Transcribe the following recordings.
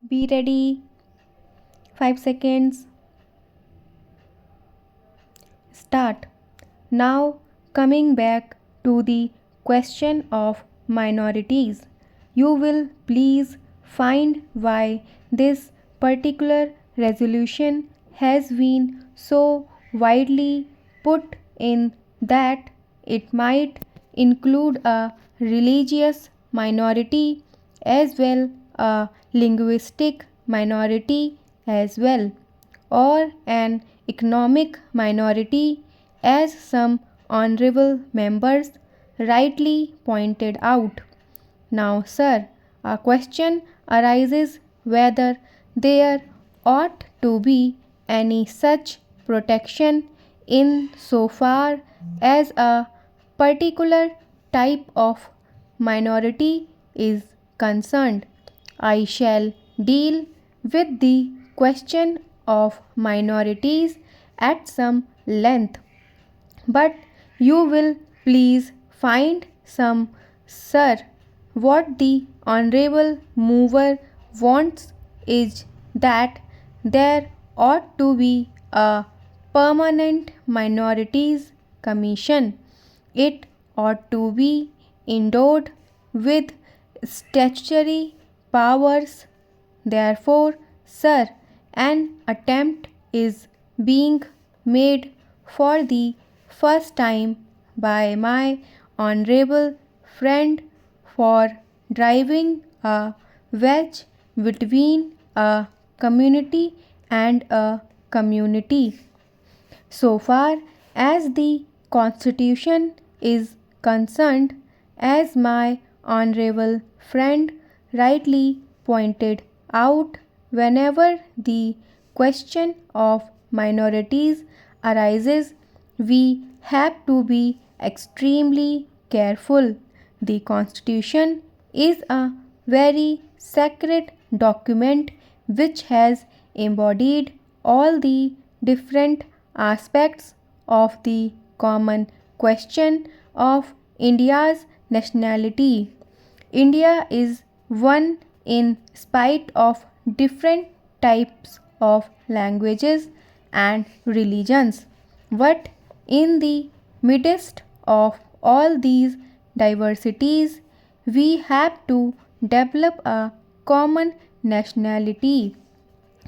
Be ready. 5 seconds. Start. Now, coming back to the question of minorities, you will please find why this particular resolution has been so widely put in that it might include a religious minority as well a linguistic minority as well, or an economic minority, as some honorable members rightly pointed out. Now, sir, a question arises whether there ought to be any such protection in so far as a particular type of minority is concerned. I shall deal with the question of minorities at some length, but you will please find some, sir, what the honorable mover wants is that there ought to be a permanent minorities commission. It ought to be endowed with statutory powers. Therefore, sir, an attempt is being made for the first time by my honorable friend for driving a wedge between a community and a community. So far as the Constitution is concerned, as my honorable friend rightly pointed out, whenever the question of minorities arises, we have to be extremely careful. The Constitution is a very sacred document which has embodied all the different aspects of the common question of India's nationality. India is one in spite of different types of languages and religions. But in the midst of all these diversities, we have to develop a common nationality.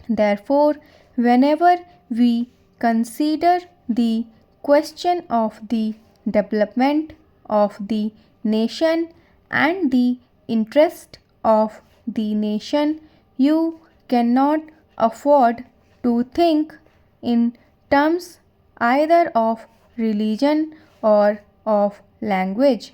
Therefore, whenever we consider the question of the development of the nation and the interest of the nation, you cannot afford to think in terms either of religion or of language.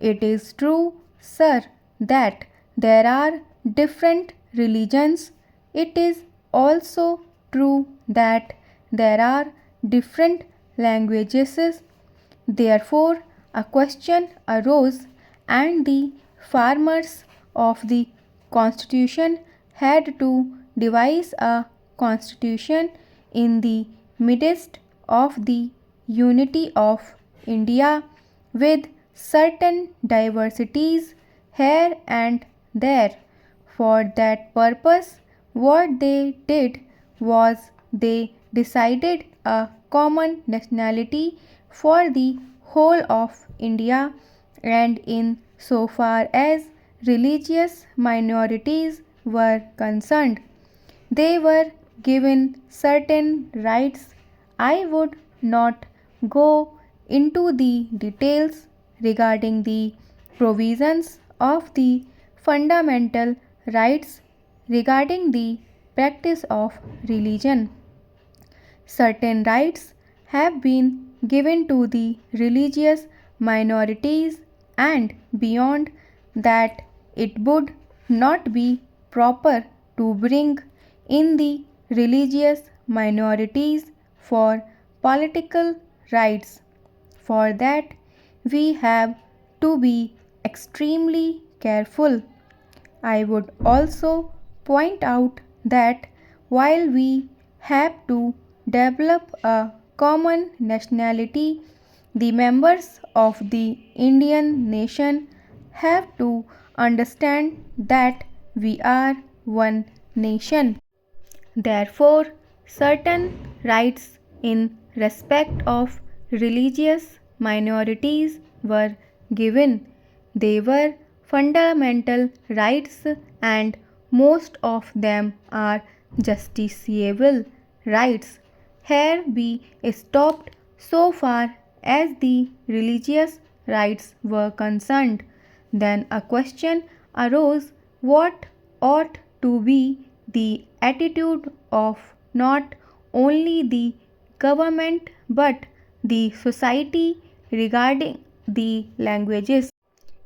It is true, sir, that there are different religions. It is also true that there are different languages. Therefore, a question arose, and the farmers of the Constitution had to devise a constitution in the midst of the unity of India with certain diversities here and there. For that purpose, what they did was they decided a common nationality for the whole of India, and in so far as religious minorities were concerned, they were given certain rights. I would not go into the details regarding the provisions of the fundamental rights regarding the practice of religion. Certain rights have been given to the religious minorities, and beyond that, it would not be proper to bring in the religious minorities for political rights. For that, we have to be extremely careful. I would also point out that while we have to develop a common nationality, the members of the Indian nation have to understand that we are one nation. Therefore, certain rights in respect of religious minorities were given. They were fundamental rights, and most of them are justiciable rights. Here we stopped so far as the religious rights were concerned. Then a question arose: what ought to be the attitude of not only the government but the society regarding the languages?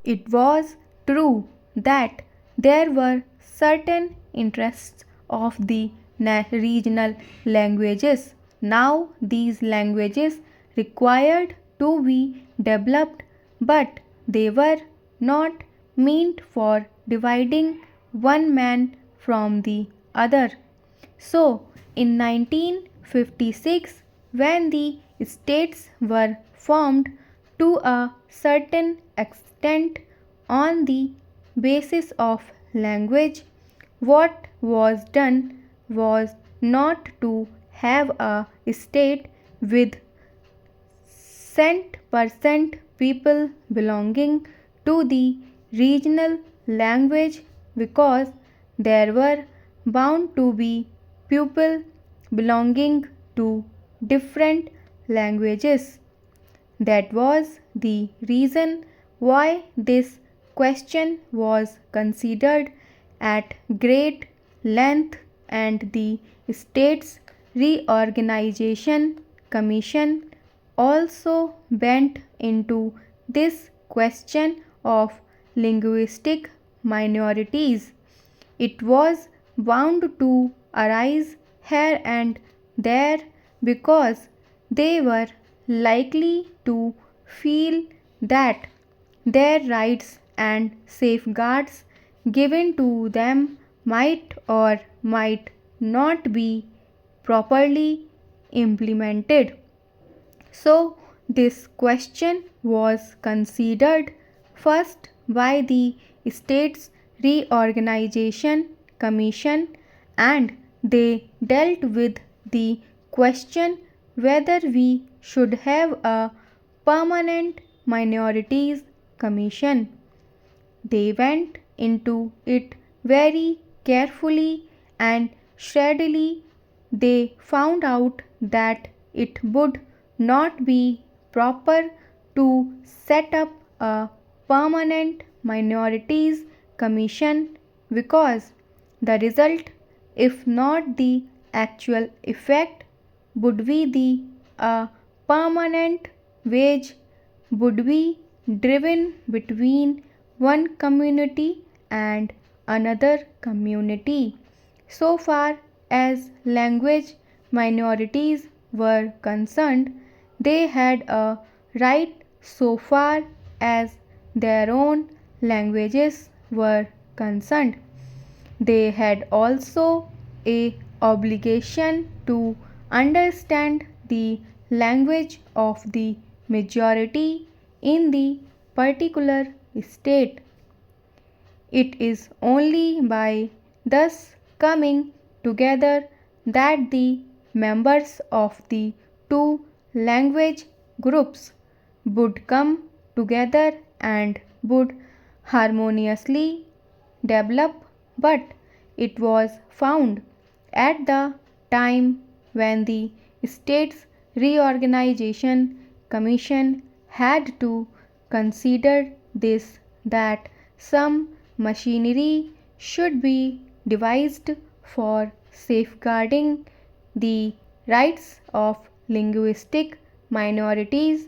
It was true that there were certain interests of the regional languages. Now, these languages required to be developed, but they were not meant for dividing one man from the other. So, in 1956, when the states were formed to a certain extent on the basis of language, what was done was not to have a state with % people belonging to the regional language, because there were bound to be people belonging to different languages. That was the reason why this question was considered at great length, and the States Reorganization Commission also went into this question of linguistic minorities. It was bound to arise here and there because they were likely to feel that their rights and safeguards given to them might or might not be properly implemented. So, this question was considered first by the States Reorganization Commission, and they dealt with the question whether we should have a permanent minorities commission. They went into it very carefully, and steadily they found out that it would not be proper to set up a permanent minorities commission, because the result, if not the actual effect, would be the permanent wage would be driven between one community and another community. So far as language minorities were concerned, they had a right so far as their own languages were concerned. They had also a obligation to understand the language of the majority in the particular state. It is only by thus coming together that the members of the two language groups would come together and would harmoniously develop. But it was found at the time when the States Reorganization Commission had to consider this, that some machinery should be devised for safeguarding the rights of linguistic minorities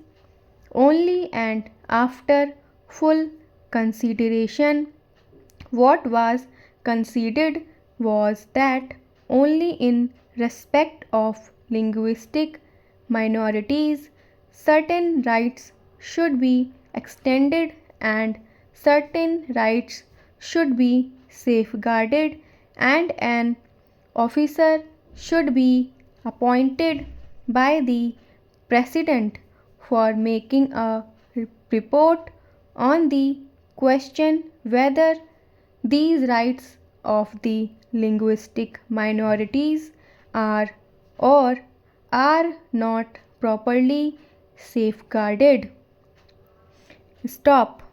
only, and after full consideration, what was considered was that only in respect of linguistic minorities certain rights should be extended and certain rights should be safeguarded, and an officer should be appointed by the president for making a report on the question whether these rights of the linguistic minorities are or are not properly safeguarded. Stop.